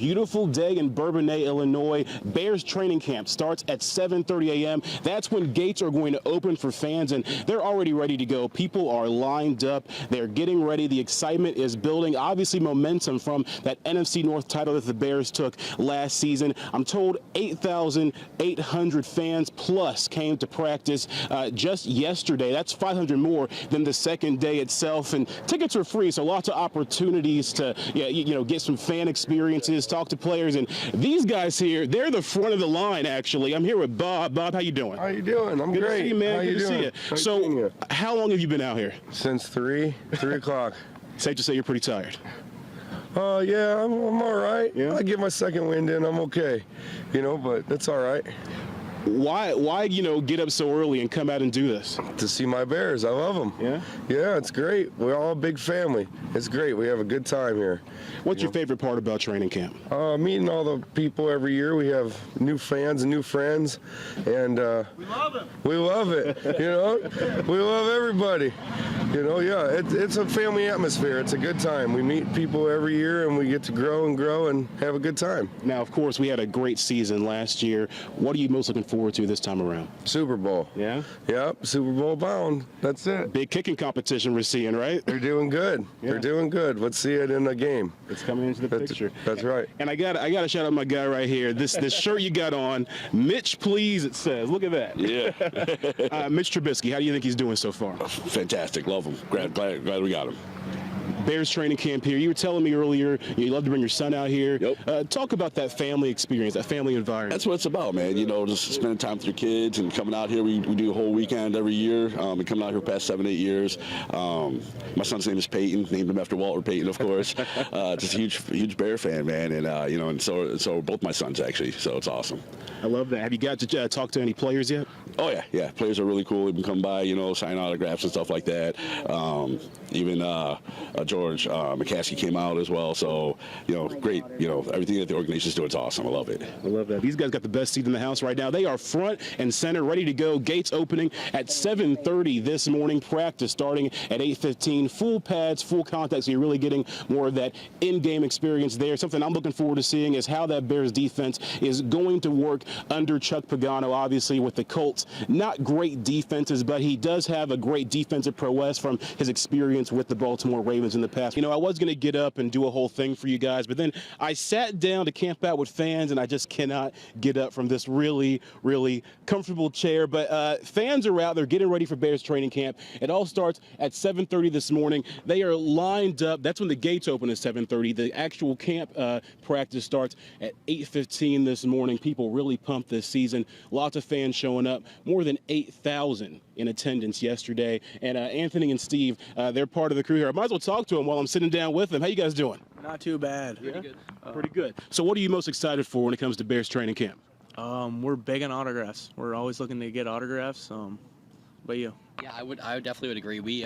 Beautiful day in Bourbonnais, Illinois. Bears training camp starts at 7:30 a.m. That's when gates are going to open for fans, and they're already ready to go. People are lined up. They're getting ready. The excitement is building. Obviously, momentum from that NFC North title that the Bears took last season. I'm told 8,800 fans plus came to practice just yesterday. That's 500 more than the second day itself, and tickets are free, so lots of opportunities to get some fan experiences, talk to players. And these guys here, they're the front of the line, actually. I'm here with Bob. Bob, how you doing? How you doing? I'm Good great. to see you, man. How Good you to doing? see you. Nice So, seeing you. how long have you been out here? Since 3 o'clock. Safe to say you're pretty tired. Yeah, I'm all right. Yeah? I get my second wind in. I'm okay. But it's all right. Why get up so early and come out and do this? To see my Bears. I love them. Yeah? Yeah, it's great. We're all a big family. It's great. We have a good time here. What's your favorite part about training camp? Meeting all the people every year. We have new fans and new friends, and We love them. we love it. We love everybody. Yeah, it's a family atmosphere. It's a good time. We meet people every year, and we get to grow and have a good time. Now, of course, we had a great season last year. What are you most looking forward to this time around? Super Bowl. Yeah? Yep, Super Bowl bound. That's it. Big kicking competition we're seeing, right? They're doing good. Yeah. They're doing good. Let's see it in a game. It's coming into the picture. That's right. And I got to shout out my guy right here. This shirt you got on, Mitch, please, it says. Look at that. Yeah. Mitch Trubisky, how do you think he's doing so far? Fantastic. Love him. Glad we got him. Bears training camp here. You were telling me earlier you love to bring your son out here. Yep. Talk about that family experience, that family environment. That's what it's about, man. Just spending time with your kids and coming out here. We do a whole weekend every year. And coming out here past 7-8 years. My son's name is Peyton. Named him after Walter Payton, of course. Just a huge Bear fan, man. And and so both my sons actually. So it's awesome. I love that. Have you got to talk to any players yet? Oh yeah. Players are really cool. They've been coming by, sign autographs and stuff like that. Even George McCaskey came out as well. So great. Everything that the organization's doing is awesome. I love it. I love that. These guys got the best seat in the house right now. They are front and center, ready to go. Gates opening at 7:30 this morning. Practice starting at 8:15. Full pads, full contact. So you're really getting more of that in-game experience there. Something I'm looking forward to seeing is how that Bears defense is going to work under Chuck Pagano. Obviously, with the Colts, not great defenses, but he does have a great defensive prowess from his experience with the Baltimore Ravens in the past. I was going to get up and do a whole thing for you guys, but then I sat down to camp out with fans, and I just cannot get up from this really, really comfortable chair. But fans are out. They're getting ready for Bears training camp. It all starts at 7:30 this morning. They are lined up. That's when the gates open at 7:30. The actual camp practice starts at 8:15 this morning. People really pumped this season. Lots of fans showing up. More than 8,000 in attendance yesterday. And Anthony and Steve, they're part of the crew here. I might as well talk to them while I'm sitting down with them. How you guys doing? Not too bad. Pretty good. Pretty good. So what are you most excited for when it comes to Bears training camp? We're big on autographs. We're always looking to get autographs. But you? Yeah, I definitely would agree. We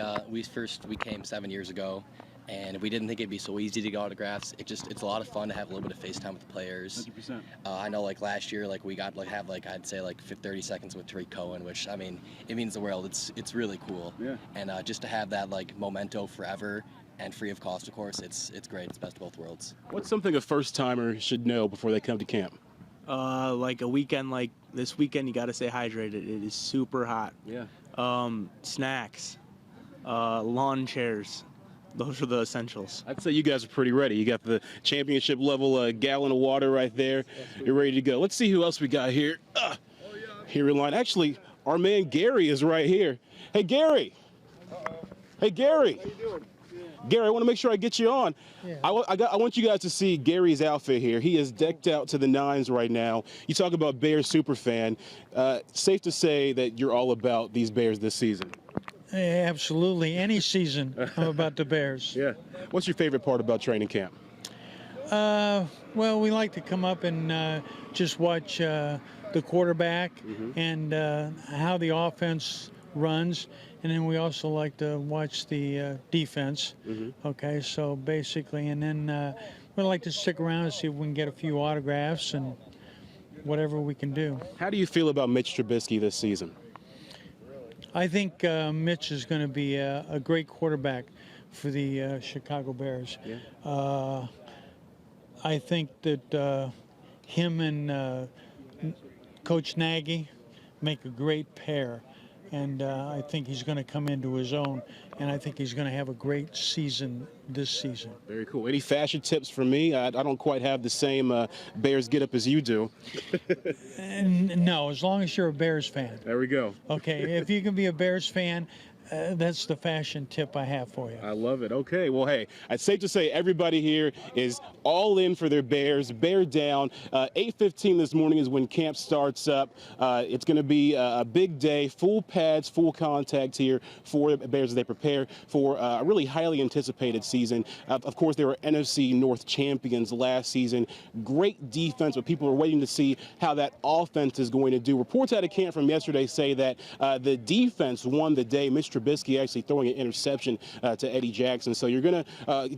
came 7 years ago, and we didn't think it'd be so easy to get autographs. It's a lot of fun to have a little bit of FaceTime with the players. 100%. I know last year we got I'd say 30 seconds with Tariq Cohen, which it means the world. It's really cool. Yeah. And just to have that memento forever and free of cost, of course, it's great. It's best of both worlds. What's something a first-timer should know before they come to camp? A weekend like this weekend, you got to stay hydrated. It is super hot. Yeah. Snacks, lawn chairs. Those are the essentials. I'd say you guys are pretty ready. You got the championship level gallon of water right there. You're ready to go. Let's see who else we got here. Here in line. Actually, our man Gary is right here. Hey, Gary. Hey, Gary. How you doing? Gary, I want to make sure I get you on. Yeah. I want you guys to see Gary's outfit here. He is decked out to the nines right now. You talk about Bears superfan. Safe to say that you're all about these Bears this season. Absolutely. Any season, I'm about the Bears. Yeah. What's your favorite part about training camp? Well, we like to come up and just watch the quarterback and how the offense runs. And then we also like to watch the defense. Okay, so basically, and then we like to stick around and see if we can get a few autographs and whatever we can do. How do you feel about Mitch Trubisky this season? I think Mitch is going to be a great quarterback for the Chicago Bears. Yeah. I think that him and Coach Nagy make a great pair. And I think he's going to come into his own, and I think he's going to have a great season this season. Very cool. Any fashion tips for me? I don't quite have the same Bears get up as you do. No, as long as you're a Bears fan. There we go. Okay, if you can be a Bears fan, that's the fashion tip I have for you. I love it. Okay, well, hey, it's safe to say everybody here is all in for their Bears. Bear down. 8:15 this morning is when camp starts up. It's going to be a big day, full pads, full contact here for the Bears as they prepare for a really highly anticipated season. Of course, they were NFC North champions last season. Great defense, but people are waiting to see how that offense is going to do. Reports out of camp from yesterday say that the defense won the day. Mitch Trubisky actually throwing an interception to Eddie Jackson. So you're gonna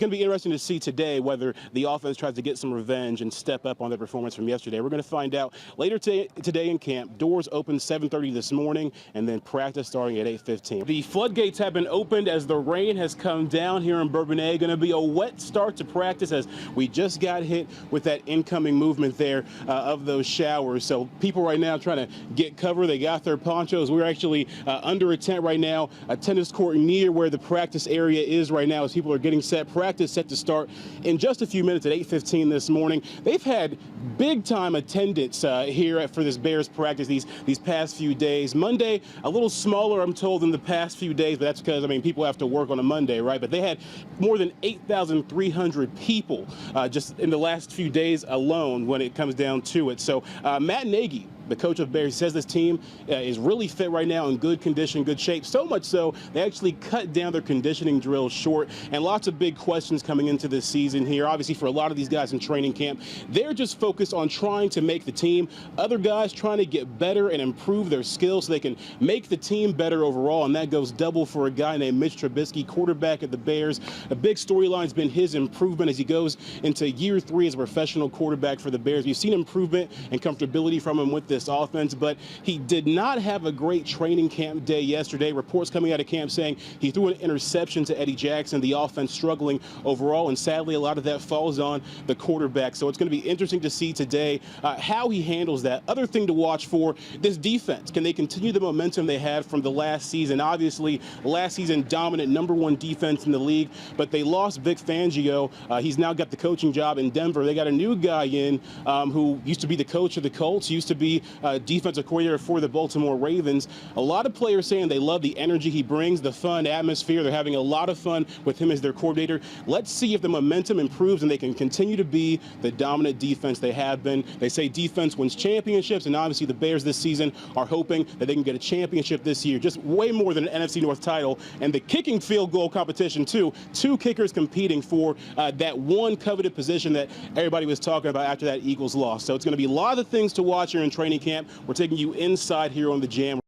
be interesting to see today whether the offense tries to get some revenge and step up on their performance from yesterday. We're going to find out later today in camp. Doors open 7:30 this morning, and then practice starting at 8:15. The floodgates have been opened as the rain has come down here in Bourbonnais. Going to be a wet start to practice as we just got hit with that incoming movement there of those showers. So people right now trying to get cover. They got their ponchos. We're actually under a tent right now. A tennis court near where the practice area is right now as people are getting set. Practice set to start in just a few minutes at 8:15 this morning. They've had big time attendance here for this Bears practice these past few days. Monday, a little smaller, I'm told, than the past few days, but that's because, I mean, people have to work on a Monday, right? But they had more than 8,300 people just in the last few days alone when it comes down to it. So Matt Nagy, the coach of Bears, says this team is really fit right now, in good condition, good shape. So much so, they actually cut down their conditioning drills short, and lots of big questions coming into this season here. Obviously, for a lot of these guys in training camp, they're just focused on trying to make the team. Other guys trying to get better and improve their skills so they can make the team better overall, and that goes double for a guy named Mitch Trubisky, quarterback at the Bears. A big storyline's been his improvement as he goes into year 3 as a professional quarterback for the Bears. We've seen improvement and comfortability from him with this offense, but he did not have a great training camp day yesterday. Reports coming out of camp saying he threw an interception to Eddie Jackson, the offense struggling overall, and sadly a lot of that falls on the quarterback. So it's going to be interesting to see today how he handles that. Other thing to watch for, this defense. Can they continue the momentum they had from the last season? Obviously, last season, dominant #1 defense in the league, but they lost Vic Fangio. He's now got the coaching job in Denver. They got a new guy in who used to be the coach of the Colts, used to be defensive coordinator for the Baltimore Ravens. A lot of players saying they love the energy he brings, the fun atmosphere. They're having a lot of fun with him as their coordinator. Let's see if the momentum improves and they can continue to be the dominant defense they have been. They say defense wins championships, and obviously the Bears this season are hoping that they can get a championship this year, just way more than an NFC North title. And the kicking field goal competition, too. 2 kickers competing for that one coveted position that everybody was talking about after that Eagles loss. So it's going to be a lot of things to watch here in training camp. We're taking you inside here on the Jam.